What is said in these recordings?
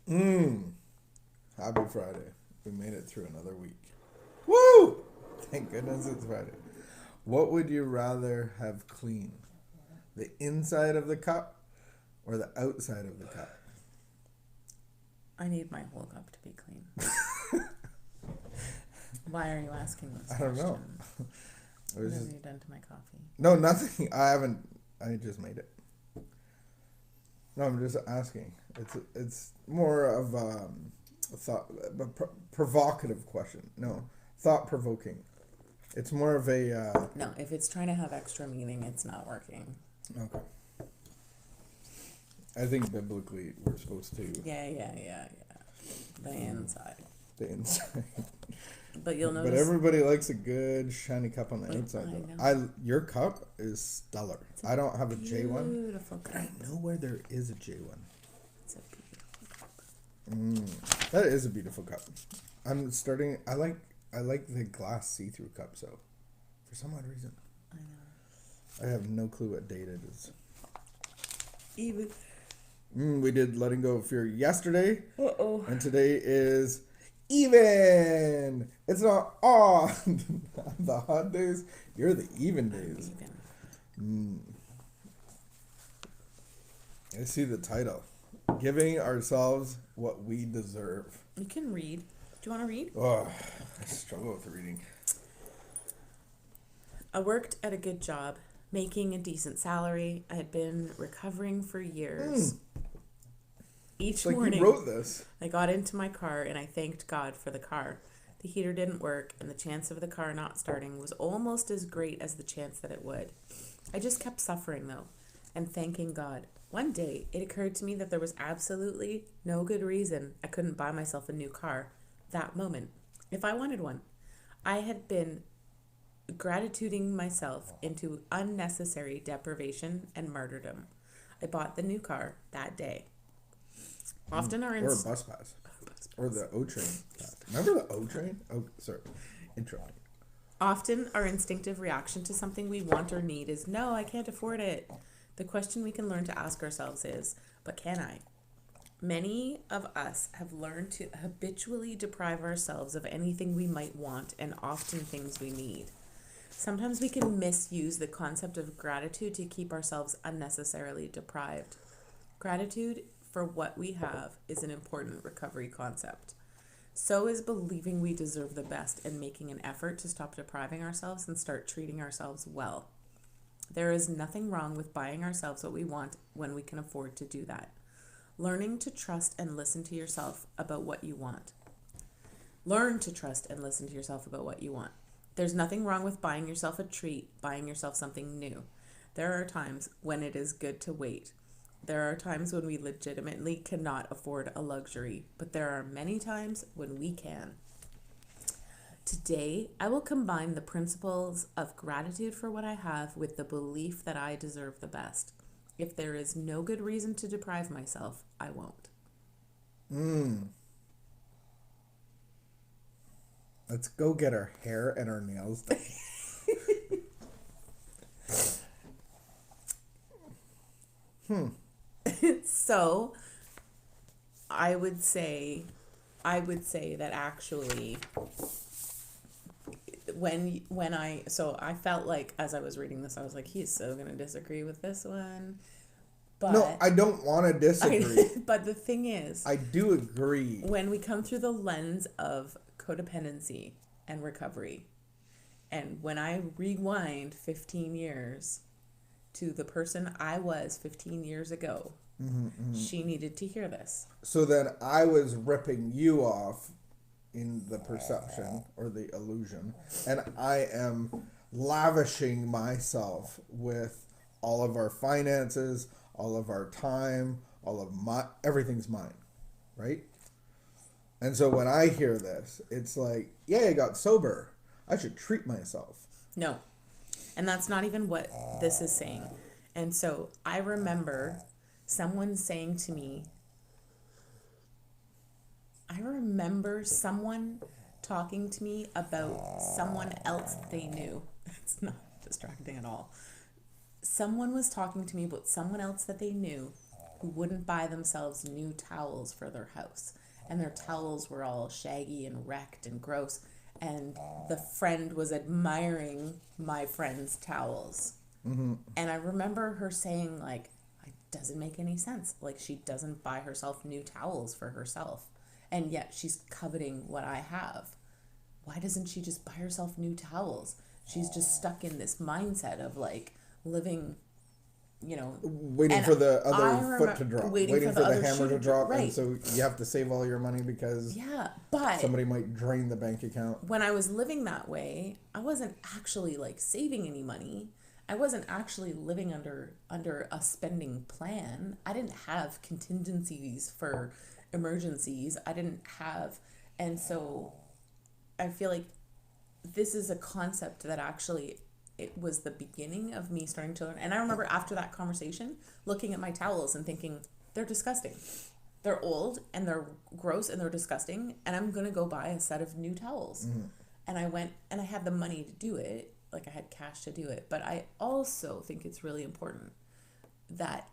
Happy Friday. We made it through another week. Woo! Thank goodness it's Friday. What would you rather have clean? The inside of the cup or the outside of the cup? I need my whole cup to be clean. Why are you asking this I don't know. What have you done to my coffee? No, nothing. I haven't. I just made it. No, I'm just asking. It's more of a provocative question. No, thought provoking. It's more of a. No, if it's trying to have extra meaning, it's not working. Okay. I think biblically we're supposed to. Yeah. The inside. The inside. But you'll notice. But everybody likes a good shiny cup on the outside. Your cup is stellar. I don't have a J one. Beautiful cup. But I know where there is a J one. It's a beautiful cup. That is a beautiful cup. I'm starting. I like the glass see-through cup. So, for some odd reason, I know. I have no clue what date it is. Even. We did letting go of fear yesterday. And today is even. It's not the hot days. You're the even days. I see the title. Giving ourselves what we deserve. You can read. Do you want to read? Oh, I struggle with reading. I worked at a good job, making a decent salary. I had been recovering for years. Each morning, you wrote this. I got into my car and I thanked God for the car. The heater didn't work, and the chance of the car not starting was almost as great as the chance that it would. I just kept suffering, though, and thanking God. One day, it occurred to me that there was absolutely no good reason I couldn't buy myself a new car that moment, if I wanted one. I had been gratituding myself into unnecessary deprivation and martyrdom. I bought the new car that day. Often our or a bus pass. Or the O train. Remember the O train? Oh, sorry. Intro. Often our instinctive reaction to something we want or need is, no, I can't afford it. The question we can learn to ask ourselves is, but can I? Many of us have learned to habitually deprive ourselves of anything we might want and often things we need. Sometimes we can misuse the concept of gratitude to keep ourselves unnecessarily deprived. Gratitude for what we have is an important recovery concept. So is believing we deserve the best and making an effort to stop depriving ourselves and start treating ourselves well. There is nothing wrong with buying ourselves what we want when we can afford to do that. Learning to trust and listen to yourself about what you want. Learn to trust and listen to yourself about what you want. There's nothing wrong with buying yourself a treat, buying yourself something new. There are times when it is good to wait. There are times when we legitimately cannot afford a luxury, but there are many times when we can. Today, I will combine the principles of gratitude for what I have with the belief that I deserve the best. If there is no good reason to deprive myself, I won't. Let's go get our hair and our nails done. So, I would say that actually when I felt like as I was reading this, I was like, he's so going to disagree with this one. But no, I don't want to disagree. But the thing is, I do agree. When we come through the lens of codependency and recovery, and when I rewind 15 years to the person I was 15 years ago, she needed to hear this. So then I was ripping you off in the perception or the illusion, and I am lavishing myself with all of our finances, all of our time, everything's mine, right? And so when I hear this, it's like, yeah, I got sober. I should treat myself. No. And that's not even what this is saying. And so I remember someone saying to me, talking to me about someone else they knew. It's not distracting at all. Someone was talking to me about someone else that they knew who wouldn't buy themselves new towels for their house. And their towels were all shaggy and wrecked and gross. And the friend was admiring my friend's towels. Mm-hmm. And I remember her saying, like, it doesn't make any sense. Like, she doesn't buy herself new towels for herself. And yet she's coveting what I have. Why doesn't she just buy herself new towels? She's just stuck in this mindset of, like, living, you know, waiting for the other foot to drop, waiting for the hammer to drop, right. And so you have to save all your money because but somebody might drain the bank account. When I was living that way, I wasn't actually like saving any money. I wasn't actually living under a spending plan. I didn't have contingencies for emergencies. I didn't have, and so I feel like this is a concept that actually it was the beginning of me starting to learn. And I remember after that conversation looking at my towels and thinking, they're disgusting. They're old and they're gross and they're disgusting. And I'm going to go buy a set of new towels. Mm-hmm. And I went and I had the money to do it. Like I had cash to do it. But I also think it's really important that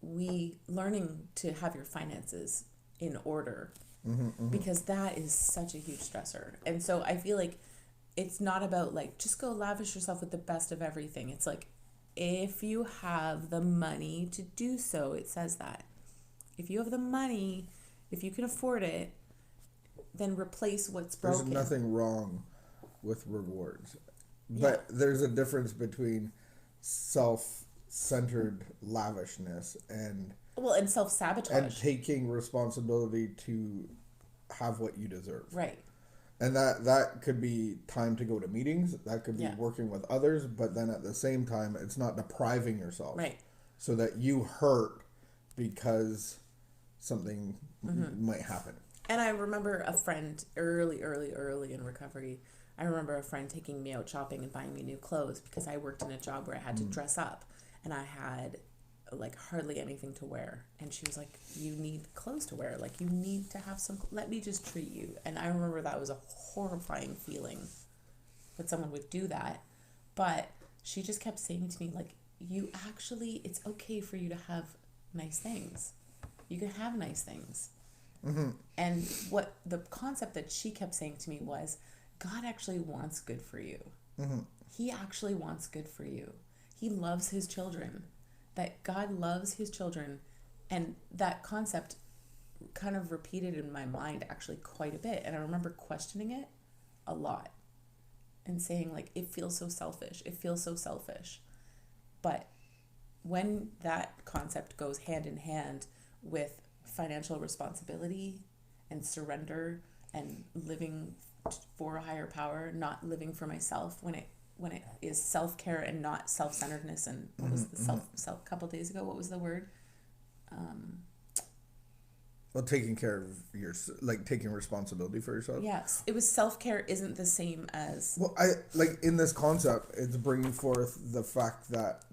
we learning to have your finances in order, mm-hmm, mm-hmm. because that is such a huge stressor. And so I feel like it's not about like just go lavish yourself with the best of everything. It's like if you have the money to do so, it says that. If you have the money, if you can afford it, then replace what's broken. There's nothing wrong with rewards. But there's a difference between self-centered lavishness and self-sabotage. And taking responsibility to have what you deserve. Right. And that could be time to go to meetings. That could be working with others. But then at the same time, it's not depriving yourself. Right. So that you hurt because something mm-hmm. might happen. And I remember a friend early in recovery. I remember a friend taking me out shopping and buying me new clothes because I worked in a job where I had to dress up. And I had like hardly anything to wear, and she was like, you need clothes to wear, like you need to have some, let me just treat you. And I remember that was a horrifying feeling that someone would do that, but she just kept saying to me, like, you actually, it's okay for you to have nice things, you can have nice things. Mm-hmm. And what the concept that she kept saying to me was, God actually wants good for you. Mm-hmm. He actually wants good for you. He loves his children. That God loves his children. And that concept kind of repeated in my mind actually quite a bit. And I remember questioning it a lot and saying, like, it feels so selfish. It feels so selfish. But when that concept goes hand in hand with financial responsibility and surrender and living for a higher power, not living for myself, when it is self-care and not self-centeredness, and what was the self a couple days ago, what was the word? Well, taking care of taking responsibility for yourself. Yes, it was self-care isn't the same as. Well, I like in this concept, it's bringing forth the fact that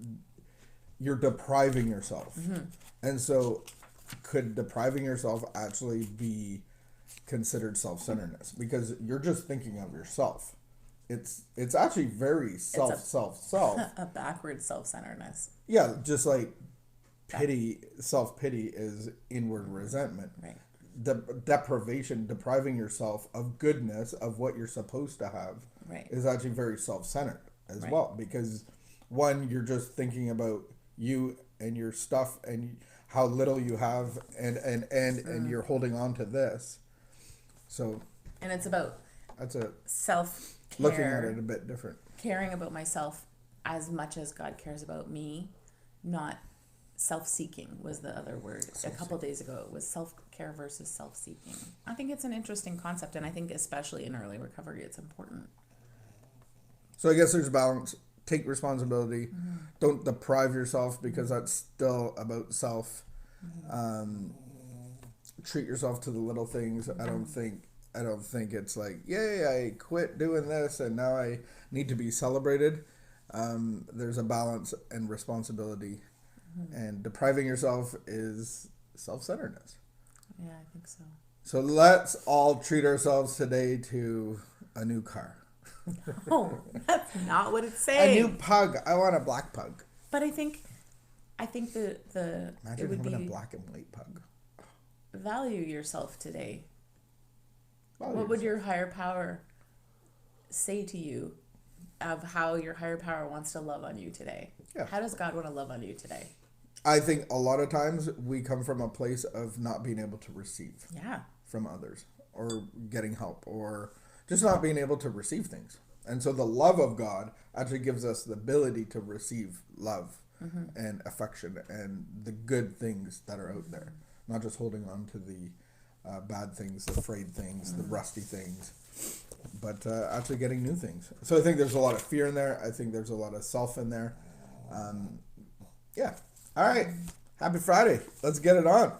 you're depriving yourself, mm-hmm. and so could depriving yourself actually be considered self-centeredness because you're just thinking of yourself. It's actually very self. A backward self-centeredness. Yeah, just like self-pity is inward resentment. Right. Depriving yourself of goodness, of what you're supposed to have, right. is actually very self-centered as right. well. Because one, you're just thinking about you and your stuff and how little you have and you're holding on to this. So. And it's about. That's a self-care. Looking at it a bit different. Caring about myself as much as God cares about me, not self-seeking was the other word. A couple days ago, it was self-care versus self-seeking. I think it's an interesting concept, and I think especially in early recovery, it's important. So I guess there's balance. Take responsibility. Mm-hmm. Don't deprive yourself because that's still about self. Mm-hmm. Treat yourself to the little things. Mm-hmm. I don't think it's like, yay, I quit doing this and now I need to be celebrated. There's a balance and responsibility. Mm-hmm. And depriving yourself is self-centeredness. Yeah, I think so. So let's all treat ourselves today to a new car. No, that's not what it's saying. A new pug. I want a black pug. But I think I think the it Imagine would having be a black and white pug. value yourself today. Value What would yourself. your higher power say to you of how your higher power wants to love on you today? Yeah. How does God want to love on you today? I think a lot of times we come from a place of not being able to receive Yeah. from others or getting help or just not being able to receive things. And so the love of God actually gives us the ability to receive love and affection and the good things that are out there, not just holding on to the bad things, the frayed things, the rusty things, but actually getting new things. So I think there's a lot of fear in there. I think there's a lot of self in there. Yeah. All right. Happy Friday. Let's get it on.